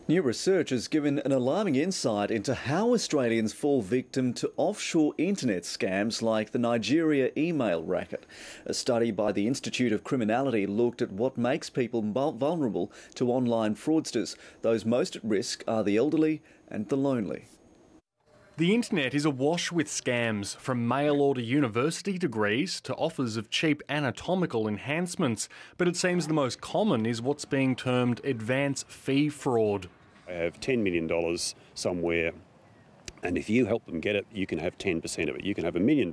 New research has given an alarming insight into how Australians fall victim to offshore internet scams like the Nigeria email racket. A study by the Institute of Criminality looked at what makes people vulnerable to online fraudsters. Those most at risk are the elderly and the lonely. The internet is awash with scams, from mail-order university degrees to offers of cheap anatomical enhancements. But it seems the most common is what's being termed advance fee fraud. They have $10 million somewhere, and if you help them get it, you can have 10% of it. You can have $1 million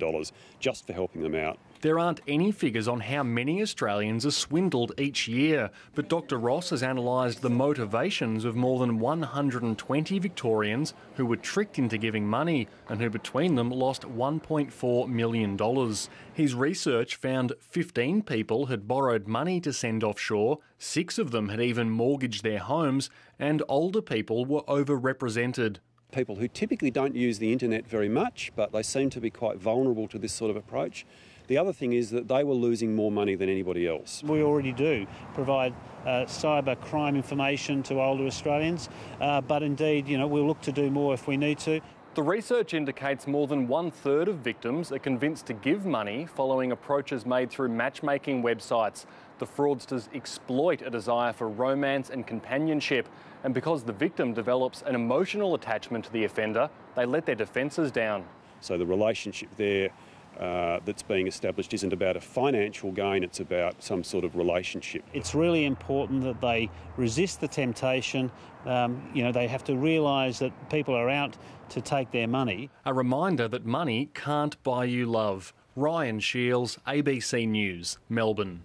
just for helping them out. There aren't any figures on how many Australians are swindled each year, but Dr Ross has analysed the motivations of more than 120 Victorians who were tricked into giving money and who between them lost $1.4 million. His research found 15 people had borrowed money to send offshore, 6 of them had even mortgaged their homes, and older people were overrepresented. People who typically don't use the internet very much, but they seem to be quite vulnerable to this sort of approach. The other thing is that they were losing more money than anybody else. We already do provide cyber crime information to older Australians, but indeed, we'll look to do more if we need to. The research indicates more than 1/3 of victims are convinced to give money following approaches made through matchmaking websites. The fraudsters exploit a desire for romance and companionship, and because the victim develops an emotional attachment to the offender, they let their defences down. So the relationship there that's being established isn't about a financial gain, it's about some sort of relationship. It's really important that they resist the temptation. They have to realise that people are out to take their money. A reminder that money can't buy you love. Ryan Shields, ABC News, Melbourne.